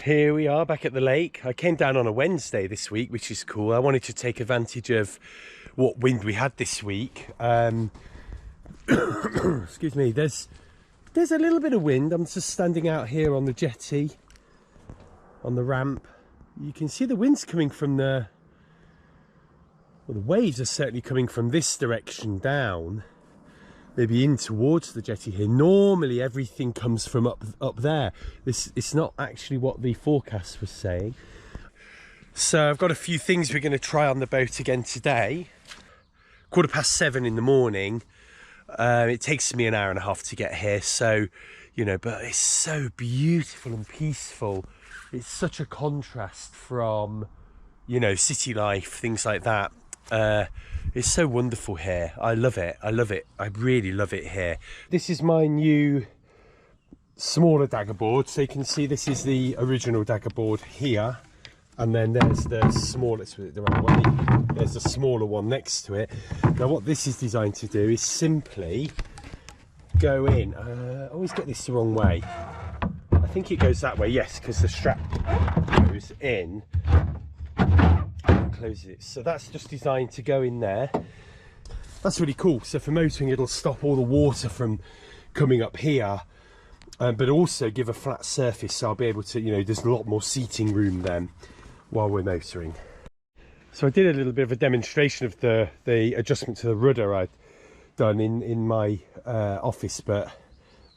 Here we are back at the lake. I came down on a Wednesday this week, which is cool. I wanted to take advantage of what wind we had this week. Excuse me, there's a little bit of wind. I'm just standing out here on the jetty, on the ramp. You can see the wind's coming from the waves are certainly coming from this direction down, maybe in towards the jetty here. Normally everything comes from up there. It's not actually what the forecast was saying. So I've got a few things we're going to try on the boat again today. 7:15 in the morning. It takes me an hour and a half to get here, so you know, but it's so beautiful and peaceful. It's such a contrast from, you know, city life, things like that. It's so wonderful here. I love it. I love it. I really love it here. This is my new smaller dagger board. So you can see this is the original dagger board here. And then there's the smallest, the right way. There's a smaller one next to it. Now what this is designed to do is simply go in. I always get this the wrong way. I think it goes that way, yes, because the strap goes in. Closes it. So that's just designed to go in there. That's really cool. So for motoring, it'll stop all the water from coming up here, but also give a flat surface, so I'll be able to, you know, there's a lot more seating room then while we're motoring. So I did a little bit of a demonstration of the adjustment to the rudder I'd done in my office, but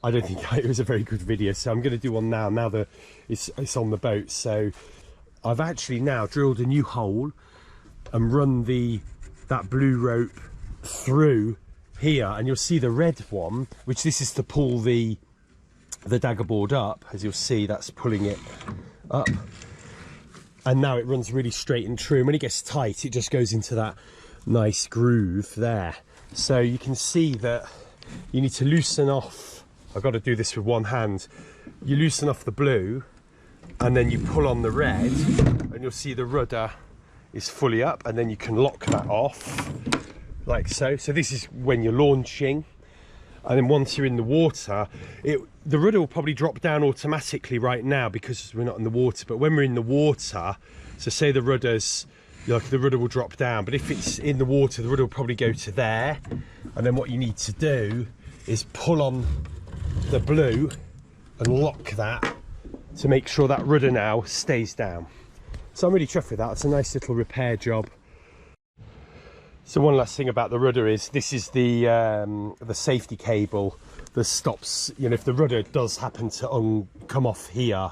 I don't think it was a very good video, so I'm going to do one now that it's on the boat. So I've actually now drilled a new hole and run that blue rope through here, and you'll see the red one, which this is to pull the dagger board up. As you'll see, that's pulling it up, and now it runs really straight and true, and when it gets tight it just goes into that nice groove there. So you can see that you need to loosen off. I've got to do this with one hand. You loosen off the blue and then you pull on the red, and you'll see the rudder is fully up, and then you can lock that off like so. So this is when you're launching, and then once you're in the water, the rudder will probably drop down automatically right now because we're not in the water, but when we're in the water, so say the rudder will drop down, but if it's in the water, the rudder will probably go to there, and then what you need to do is pull on the blue and lock that to make sure that rudder now stays down. So I'm really chuffed with that. It's a nice little repair job. So one last thing about the rudder is this is the safety cable that stops, you know, if the rudder does happen to come off here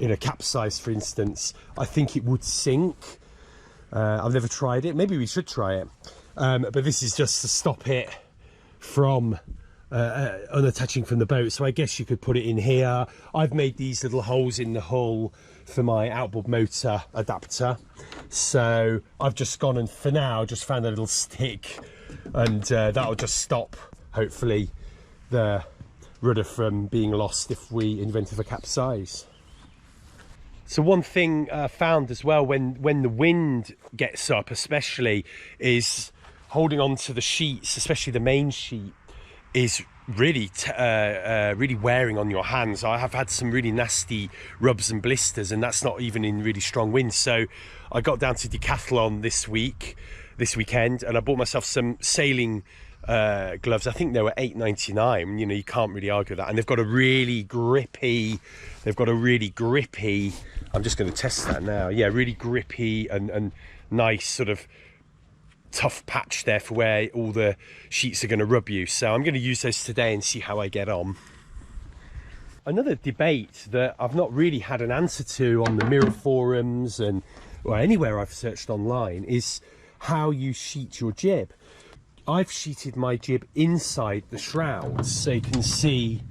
in a capsize, for instance, I think it would sink. I've never tried it. Maybe we should try it. But this is just to stop it from unattaching from the boat. So I guess you could put it in here. I've made these little holes in the hull for my outboard motor adapter, so I've just gone and for now just found a little stick, and that'll just stop hopefully the rudder from being lost if we invent a capsize. So one thing I found as well when the wind gets up especially is holding on to the sheets, especially the main sheet, is really really wearing on your hands. I have had some really nasty rubs and blisters, and that's not even in really strong winds. So I got down to Decathlon this weekend, and I bought myself some sailing gloves. I think they were $8.99. You know, you can't really argue with that, and they've got a really grippy I'm just going to test that now. Yeah, really grippy and nice sort of tough patch there for where all the sheets are going to rub you. So I'm going to use those today and see how I get on. Another debate that I've not really had an answer to on the mirror forums or anywhere I've searched online is how you sheet your jib. I've sheeted my jib inside the shrouds, so you can see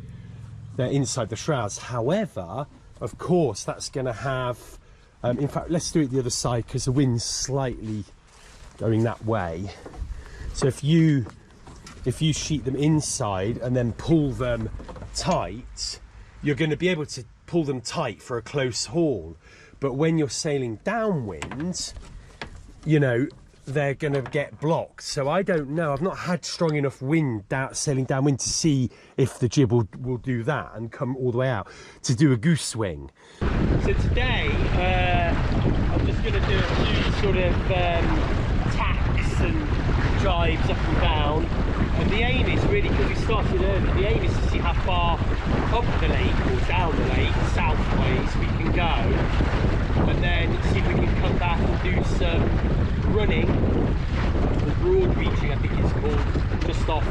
they're inside the shrouds. However, of course, that's going to have in fact, let's do it the other side because the wind's slightly going that way. So if you sheet them inside and then pull them tight, you're going to be able to pull them tight for a close haul. But when you're sailing downwind, you know, they're going to get blocked. So I don't know. I've not had strong enough wind sailing downwind to see if the jib will do that and come all the way out to do a goose swing. So today I'm just going to do a few sort of tacks and jibes up and down. And the aim is really, because we started early, the aim is to see how far up the lake or down the lake, southways, we can go. And then see if we can come back and do some running, or broad reaching I think it's called, just off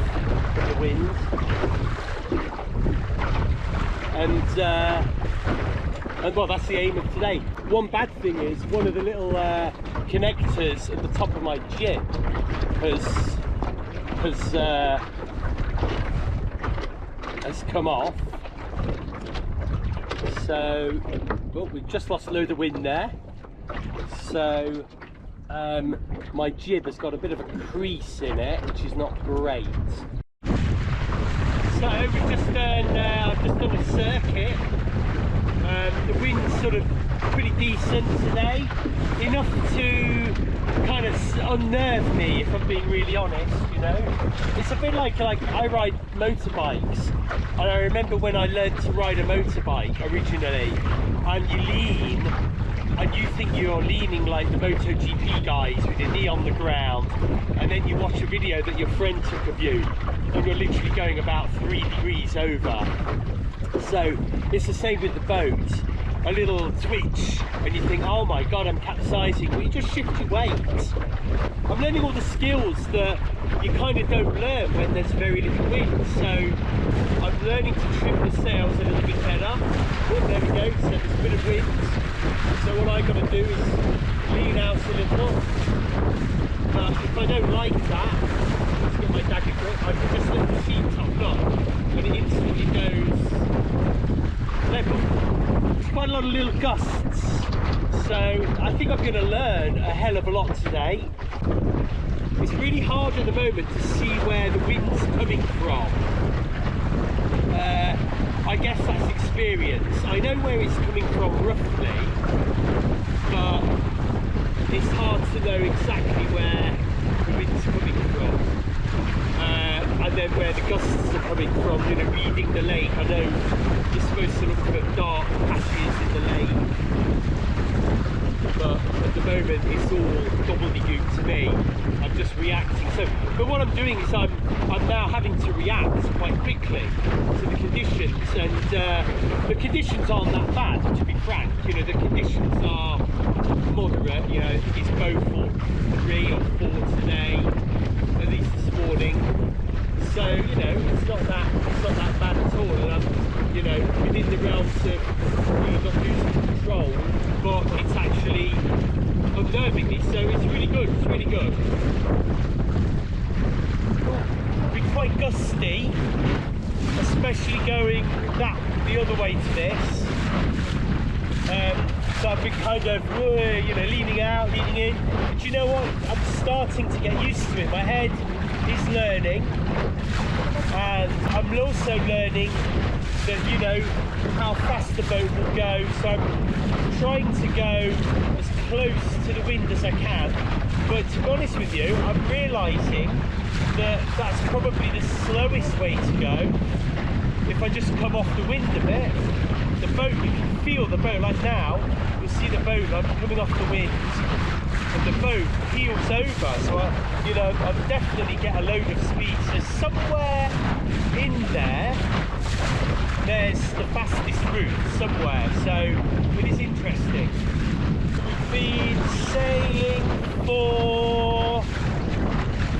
the wind. And well, that's the aim of today. One bad thing is one of the little connectors at the top of my jib has come off. So, well, we've just lost a load of wind there. So my jib has got a bit of a crease in it, which is not great. So we've just done, I've just done a circuit. The wind's sort of pretty decent today, enough to kind of unnerve me, if I'm being really honest, you know. It's a bit like I ride motorbikes, and I remember when I learned to ride a motorbike originally, and you lean, and you think you're leaning like the MotoGP guys with your knee on the ground, and then you watch a video that your friend took of you, and you're literally going about 3 degrees over. So it's the same with the boat. A little twitch and you think, oh my god, I'm capsizing, but you just shift your weight. I'm learning all the skills that you kind of don't learn when there's very little wind. So I'm learning to trim the sails a little bit better. Oh, there we go, so there's a bit of wind. So what I've got to do is lean out a little. If I don't like that, let's get my dagger grip, I can just lift the sheet top, look, and it instantly goes level. Quite a lot of little gusts, so I think I'm going to learn a hell of a lot today. It's really hard at the moment to see where the wind's coming from. I guess that's experience. I know where it's coming from roughly, but it's hard to know exactly where the wind's coming from. And then where the gusts are coming from, you know, reading the lake. I know you're supposed to look at dark patches in the lake, but at the moment it's all gobbledygook to me. I'm just reacting. So, but what I'm doing is I'm now having to react quite quickly to the conditions, and the conditions aren't that bad, to be frank. You know, the conditions are moderate. You know, I think it's Beaufort 3 or 4 today, at least this morning. So, you know, it's not that bad at all, and I'm, you know, within the realms of really not losing control, but it's actually unnerving me, so it's really good, it's really good. It's quite gusty, especially going the other way to this. So I've been kind of, you know, leaning out, leaning in, but you know what, I'm starting to get used to it. My head is learning, and I'm also learning that, you know, how fast the boat will go, so I'm trying to go as close to the wind as I can. But to be honest with you, I'm realising that that's probably the slowest way to go. If I just come off the wind a bit, the boat, you can feel the boat, like now, you'll see the boat, I'm coming off the wind, and the boat heels over, so I'll definitely get a load of speed. So somewhere in there's the fastest route somewhere, so it is interesting. We've been sailing for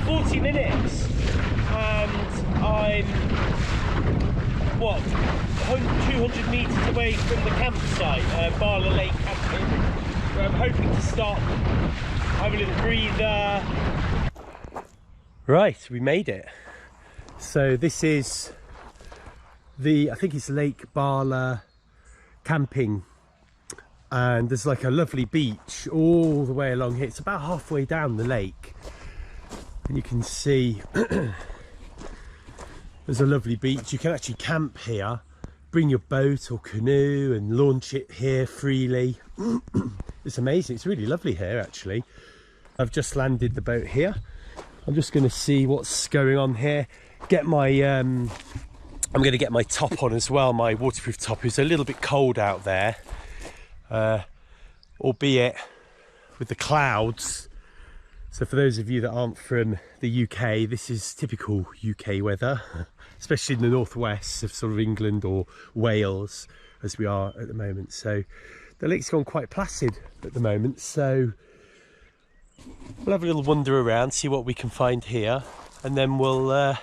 40 minutes, and I'm, what, 200 metres away from the campsite, Bala Lake Camping, where I'm hoping to stop, have a little breather. Right, we made it. So this is I think it's Lake Bala Camping, and there's like a lovely beach all the way along here. It's about halfway down the lake, and you can see there's a lovely beach. You can actually camp here, bring your boat or canoe and launch it here freely. It's amazing, it's really lovely here actually. I've just landed the boat here. I'm just going to see what's going on here. Get my I'm going to get my top on as well, my waterproof top. It's a little bit cold out there, albeit with the clouds. So for those of you that aren't from the UK, this is typical UK weather, especially in the northwest of sort of England or Wales, as we are at the moment. So the lake's gone quite placid at the moment, so we'll have a little wander around, see what we can find here, and then we'll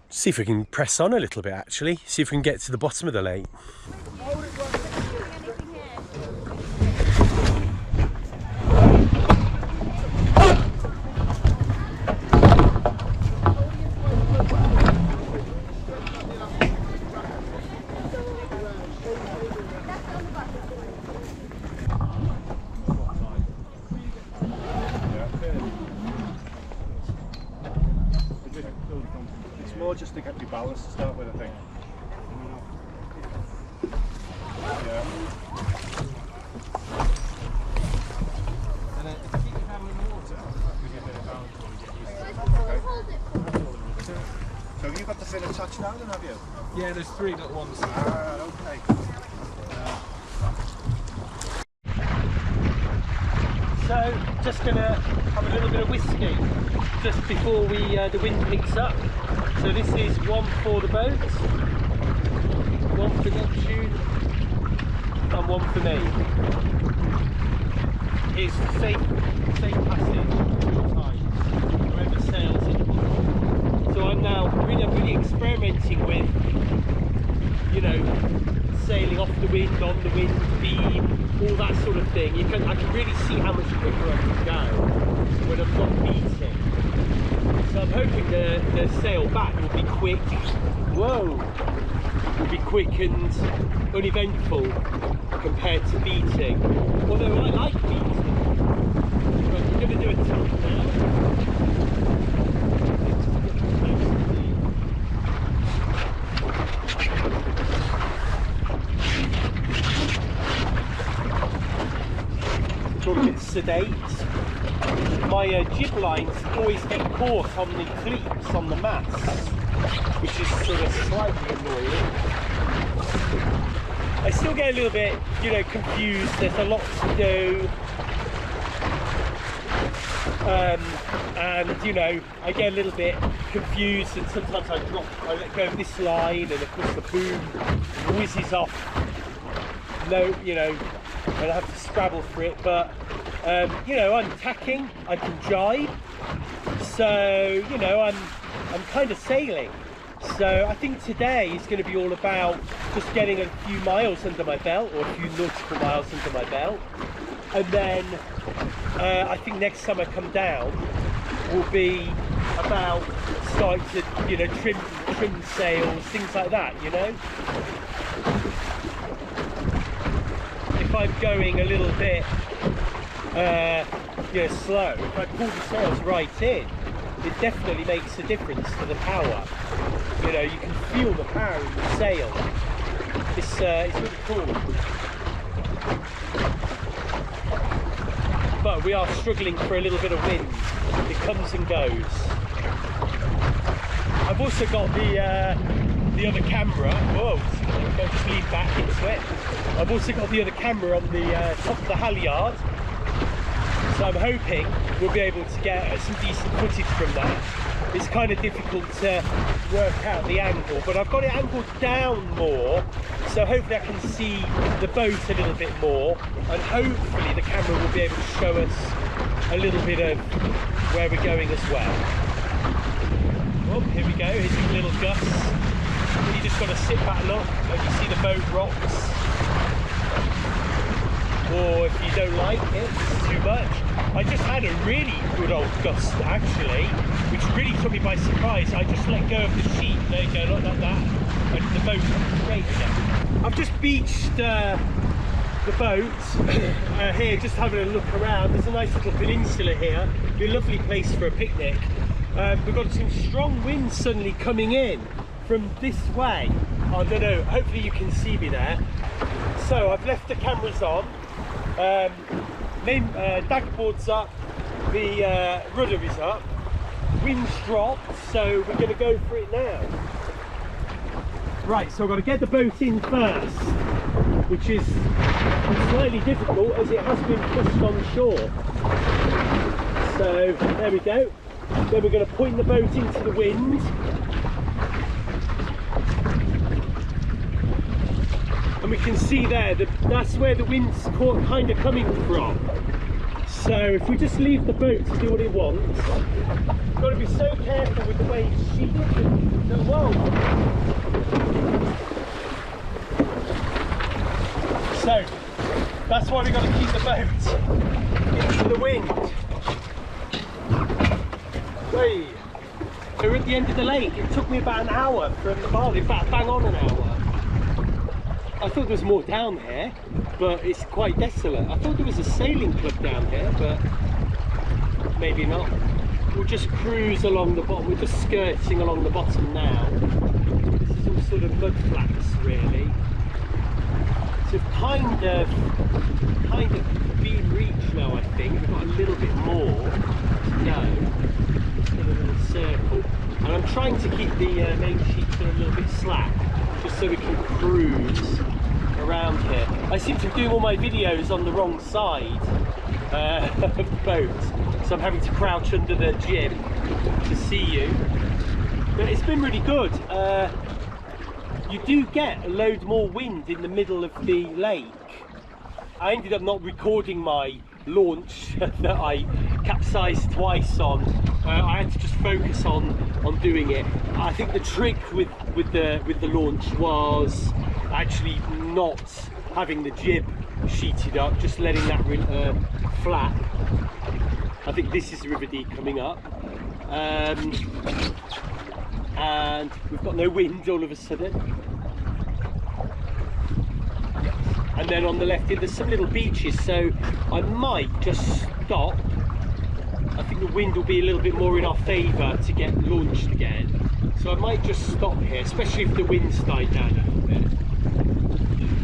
see if we can press on a little bit, actually, see if we can get to the bottom of the lake. Just to get your balance to start with, I think. Yeah. And if you keep your paddle in the water, that gives you a bit of balance when you get used to it. Okay. So you've got the fin attached now then, have you? Yeah, there's 3 little ones. Okay. So, just gonna have a little bit of whiskey just before the wind picks up. So this is one for the boat, one for Neptune, and one for me. It's safe passage at all times, whoever sails it. So I'm now really experimenting with, you know, sailing off the wind, on the wind, beam, all that sort of thing. I can really see how much quicker I can go when I'm not beating. So I'm hoping the sail back will be quick. Whoa! Will be quick and uneventful compared to beating. Although I like beating. But we're going to do a tilt now. It's all a bit sedate. My jib lines always get caught on the cleats on the mast, which is sort of slightly annoying. I still get a little bit, you know, confused. There's a lot to do, and you know, I get a little bit confused, and sometimes I let go of this line, and of course the boom whizzes off. No, you know, and I have to scrabble for it, but. You know, I'm tacking, I can jibe, so, you know, I'm kind of sailing. So I think today is going to be all about just getting a few miles under my belt, or a few nautical miles under my belt. And then I think next time I come down will be about starting to, you know, trim sails, things like that, you know. If I'm going a little bit you know, slow, if I pull the sails right in, it definitely makes a difference to the power. You know, you can feel the power in the sail. It's really cool. But we are struggling for a little bit of wind. It comes and goes. I've also got the other camera. Whoa, I'll just lean back into it. I've also got the other camera on the top of the halyard. So I'm hoping we'll be able to get some decent footage from that. It's kind of difficult to work out the angle, but I've got it angled down more, so hopefully I can see the boat a little bit more, and hopefully the camera will be able to show us a little bit of where we're going as well. Oh, here we go, here's a little gust. You just got to sit back and look, and you see the boat rocks. Or if you don't like it, it's too much. I just had a really good old gust actually, which really took me by surprise. I just let go of the sheet, there you go, like that, and the boat went straight again. I've just beached the boat here, just having a look around. There's a nice little peninsula here, a lovely place for a picnic. We've got some strong winds suddenly coming in from this way. I don't know, hopefully you can see me there. So I've left the cameras on. main daggerboard's up, the rudder is up, wind's dropped, so we're going to go for it now. Right, so I've got to get the boat in first, which is slightly difficult as it has been pushed on shore. So there we go. Then we're going to point the boat into the wind. And we can see there that that's where the wind's kind of coming from. So if we just leave the boat to do what it wants, we've got to be so careful with the way it's sheeted. Whoa! So that's why we've got to keep the boat into the wind. Hey. So we're at the end of the lake. It took me about an hour from the bar, in fact bang on an hour. I thought there was more down here, but it's quite desolate. I thought there was a sailing club down here, but maybe not. We'll just cruise along the bottom. We're just skirting along the bottom now. This is all sort of mud flats, really. So kind of been reached now, I think. We've got a little bit more to go. Just a little circle. And I'm trying to keep the main sheets a little bit slack, just so we can cruise around here. I seem to be doing all my videos on the wrong side of the boat, so I'm having to crouch under the jib to see you. But it's been really good. You do get a load more wind in the middle of the lake. I ended up not recording my launch that I capsized twice on. I had to just focus on doing it. I think the trick with the launch was actually not having the jib sheeted up, just letting that flap. I think this is River Dee coming up, and we've got no wind all of a sudden. And then on the left here there's some little beaches, so I might just stop. I think the wind will be a little bit more in our favour to get launched again, so I might just stop here, especially if the wind's died down a little bit.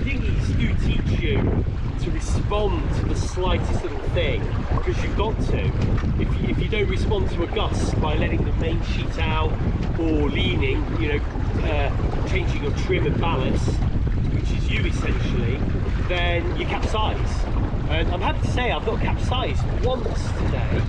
Dinghies do teach you to respond to the slightest little thing, because you've got to. If you don't respond to a gust by letting the main sheet out or leaning, you know, changing your trim and ballast, which is you essentially, then you capsize. And I'm happy to say I've not capsized once today.